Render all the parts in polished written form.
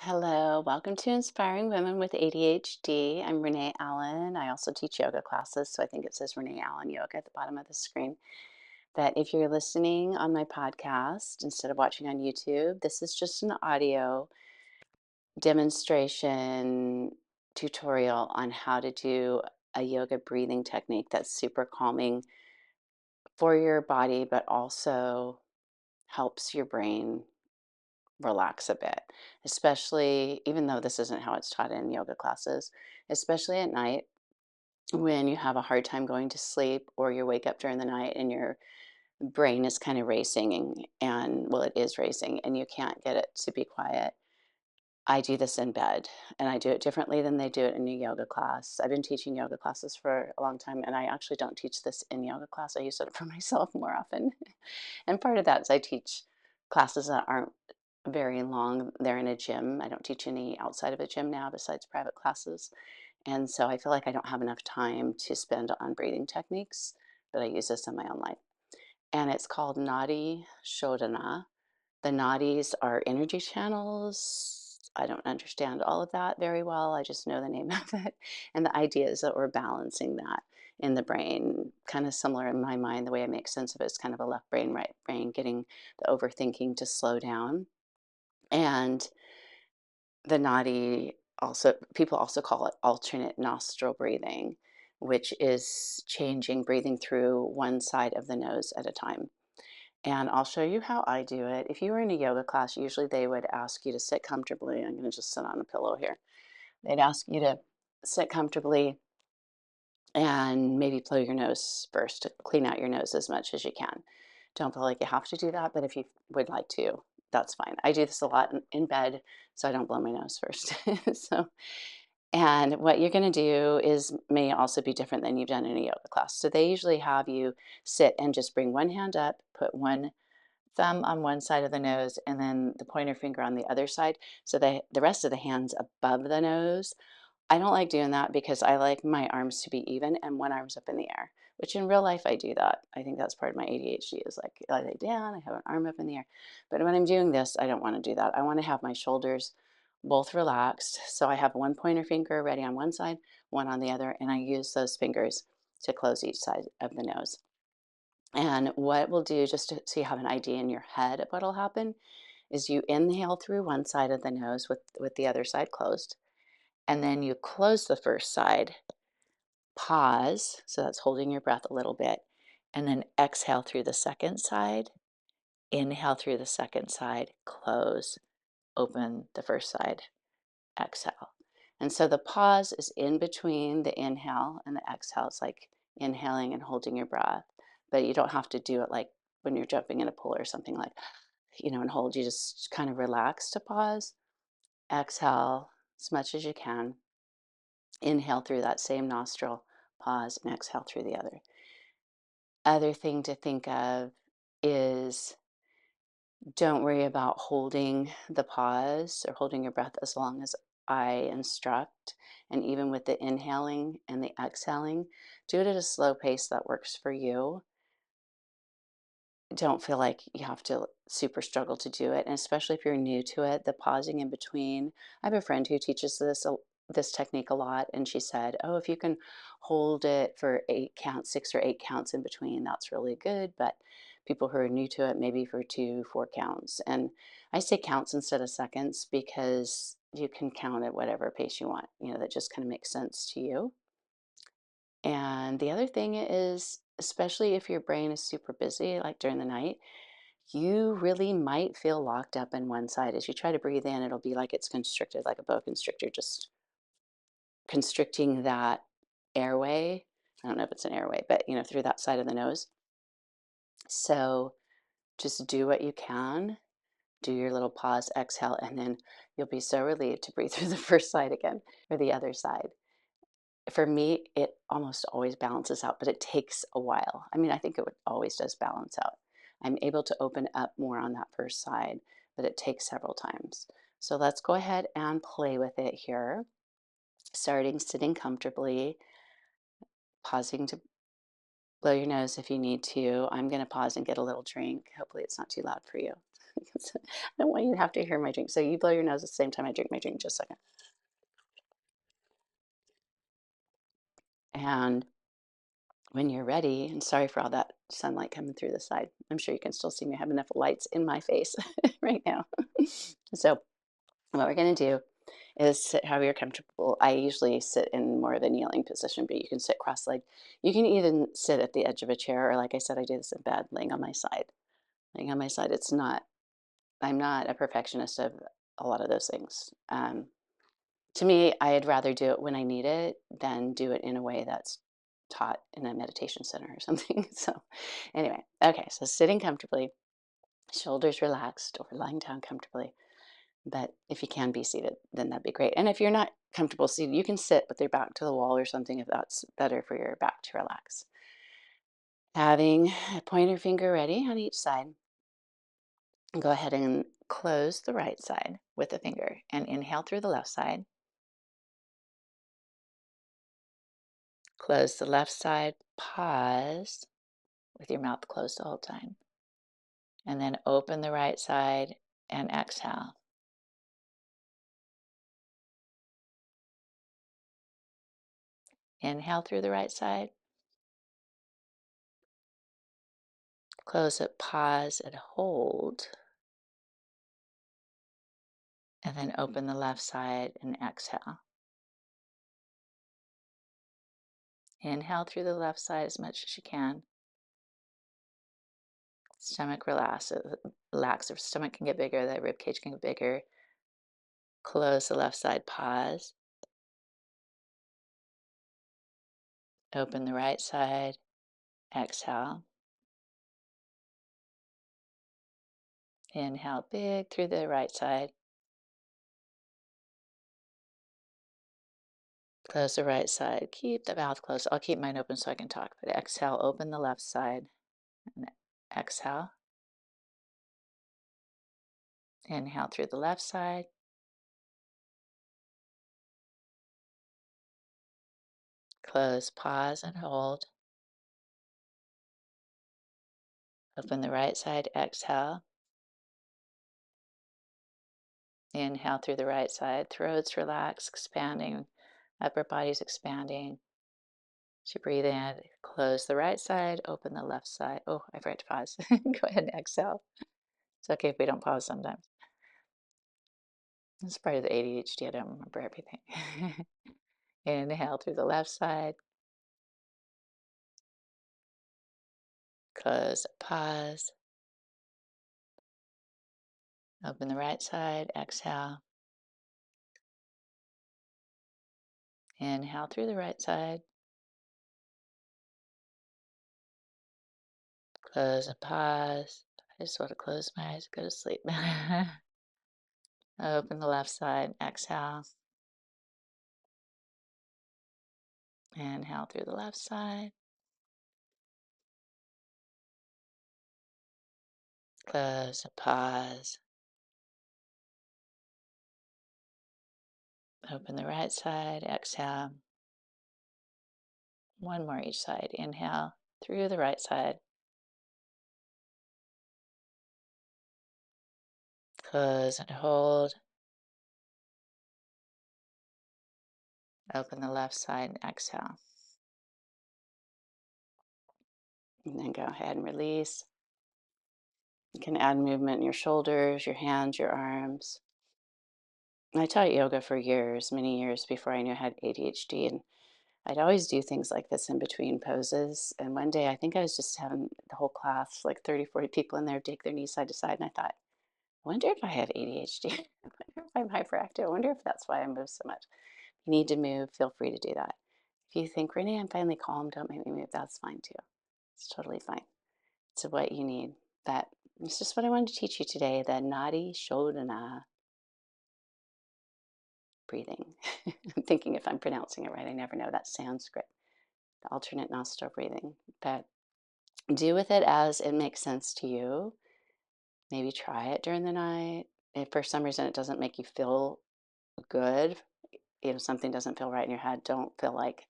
Hello, welcome to Inspiring Women with ADHD. I'm Renee Allen. I also teach yoga classes, so I think it says Renee Allen Yoga at the bottom of the screen. But if you're listening on my podcast instead of watching on YouTube, this is just an audio demonstration tutorial on how to do a yoga breathing technique that's super calming for your body, but also helps your brain relax a bit, especially even though this isn't how it's taught in yoga classes, especially at night when you have a hard time going to sleep or you wake up during the night and your brain is kind of racing and well, it is racing and you can't get it to be quiet. I do this in bed and I do it differently than they do it in a yoga class. I've been teaching yoga classes for a long time and I actually don't teach this in yoga class. I use it for myself more often. And part of that is I teach classes that aren't very long. They're in a gym. I don't teach any outside of a gym now besides private classes. And so I feel like I don't have enough time to spend on breathing techniques, but I use this in my own life. And it's called Nadi Shodhana. The nadis are energy channels. I don't understand all of that very well. I just know the name of it. And the idea is that we're balancing that in the brain, kind of similar in my mind. The way I make sense of it is kind of a left brain, right brain, getting the overthinking to slow down. And the nadi also, people also call it alternate nostril breathing, which is changing breathing through one side of the nose at a time. And I'll show you how I do it. If you were in a yoga class, usually they would ask you to sit comfortably. I'm going to just sit on a pillow here. They'd ask you to sit comfortably and maybe blow your nose first to clean out your nose as much as you can. Don't feel like you have to do that, but if you would like to, that's fine. I do this a lot in bed, so I don't blow my nose first. So, and what you're going to do is may also be different than you've done in a yoga class. So they usually have you sit and just bring one hand up, put one thumb on one side of the nose and then the pointer finger on the other side. So the rest of the hands above the nose. I don't like doing that because I like my arms to be even and one arm's up in the air, which in real life I do that. I think that's part of my ADHD is like I lay down, I have an arm up in the air. But when I'm doing this, I don't want to do that. I want to have my shoulders both relaxed. So I have one pointer finger ready on one side, one on the other, and I use those fingers to close each side of the nose. And what we'll do, just so you have an idea in your head of what'll happen, is you inhale through one side of the nose with the other side closed, and then you close the first side, pause, so that's holding your breath a little bit, and then exhale through the second side, inhale through the second side, close, open the first side, exhale. And so the pause is in between the inhale and the exhale. It's like inhaling and holding your breath, but you don't have to do it like when you're jumping in a pool or something like, and hold. You just kind of relax to pause, exhale as much as you can, inhale through that same nostril, pause, and exhale through the other. Other thing to think of is don't worry about holding the pause or holding your breath as long as I instruct. And even with the inhaling and the exhaling, do it at a slow pace that works for you. Don't feel like you have to super struggle to do it. And especially if you're new to it, the pausing in between. I have a friend who teaches this technique a lot, and she said, "Oh, if you can hold it for 8 counts, 6 or 8 counts in between, that's really good." But people who are new to it, maybe for 2, 4 counts. And I say counts instead of seconds because you can count at whatever pace you want. That just kind of makes sense to you. And the other thing is, especially if your brain is super busy, like during the night, you really might feel locked up in one side. As you try to breathe in, it'll be like it's constricted, like a boa constrictor, just constricting that airway. I don't know if it's an airway, but through that side of the nose. So just do what you can. Do your little pause, exhale, and then you'll be so relieved to breathe through the first side again or the other side. For me, it almost always balances out, but it takes a while. I mean, I think it always does balance out. I'm able to open up more on that first side, but it takes several times. So let's go ahead and play with it here. Starting sitting comfortably, pausing to blow your nose if you need to. I'm going to pause and get a little drink. Hopefully, it's not too loud for you. I don't want you to have to hear my drink. So you blow your nose at the same time I drink my drink. Just a second. And when you're ready, and sorry for all that sunlight coming through the side. I'm sure you can still see me. I have enough lights in my face right now. So what we're going to do is sit how you're comfortable. I usually sit in more of a kneeling position, but you can sit cross-legged. You can even sit at the edge of a chair, or like I said, I do this in bed, laying on my side. Laying on my side, it's not, I'm not a perfectionist of a lot of those things. To me, I'd rather do it when I need it than do it in a way that's taught in a meditation center or something. So, anyway, okay, so sitting comfortably, shoulders relaxed, or lying down comfortably. But if you can be seated, then that'd be great. And if you're not comfortable seated, you can sit with your back to the wall or something if that's better for your back to relax. Having a pointer finger ready on each side, go ahead and close the right side with the finger and inhale through the left side. Close the left side, pause with your mouth closed the whole time. And then open the right side and exhale. Inhale through the right side. Close it, pause, and hold. And then open the left side and exhale. Inhale through the left side as much as you can. Stomach relax. Relax. The stomach can get bigger. The rib cage can get bigger. Close the left side. Pause. Open the right side. Exhale. Inhale big through the right side. Close the right side. Keep the mouth closed. I'll keep mine open so I can talk. But exhale. Open the left side. And exhale. Inhale through the left side. Close. Pause and hold. Open the right side. Exhale. Inhale through the right side. Throat's relaxed, expanding. Upper body's expanding. As you breathe in, close the right side, open the left side. Oh, I forgot to pause. Go ahead and exhale. It's okay if we don't pause sometimes. It's part of the ADHD. I don't remember everything. Inhale through the left side. Close, pause. Open the right side. Exhale. Inhale through the right side. Close and pause. I just want to close my eyes and go to sleep. Open the left side. Exhale. Inhale through the left side. Close and pause. Open the right side. Exhale. One more each side. Inhale through the right side. Close and hold. Open the left side and exhale. And then go ahead and release. You can add movement in your shoulders, your hands, your arms. I taught yoga for years, many years before I knew I had ADHD. And I'd always do things like this in between poses. And one day, I think I was just having the whole class, like 30, 40 people in there, take their knees side to side. And I thought, I wonder if I have ADHD. I wonder if I'm hyperactive. I wonder if that's why I move so much. If you need to move, feel free to do that. If you think, Renee, I'm finally calm, don't make me move, that's fine too. It's totally fine. It's what you need. That it's just what I wanted to teach you today, the Nadi Shodhana breathing. I'm thinking if I'm pronouncing it right, I never know. That's Sanskrit, the alternate nostril breathing. But do with it as it makes sense to you. Maybe try it during the night. If for some reason it doesn't make you feel good, something doesn't feel right in your head, don't feel like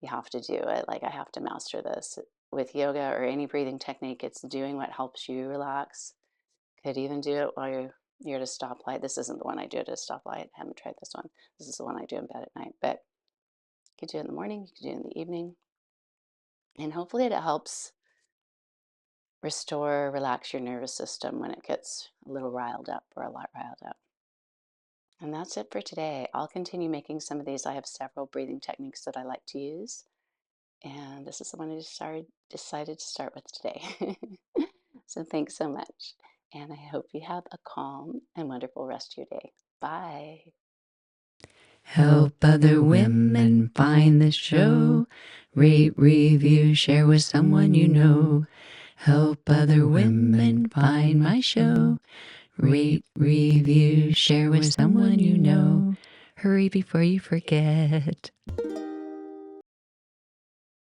you have to do it. Like, I have to master this. With yoga or any breathing technique, it's doing what helps you relax Could even do it while you're at a stoplight. This isn't the one I do at a stoplight. I haven't tried this one. This is the one I do in bed at night. But you could do it in the morning, you could do it in the evening. And hopefully it helps restore, relax your nervous system when it gets a little riled up or a lot riled up. And that's it for today. I'll continue making some of these. I have several breathing techniques that I like to use. And this is the one I decided to start with today. So thanks so much. And I hope you have a calm and wonderful rest of your day. Bye. Help other women find the show. Rate, review, share with someone you know. Help other women find my show. Rate, review, share with someone you know. Hurry before you forget.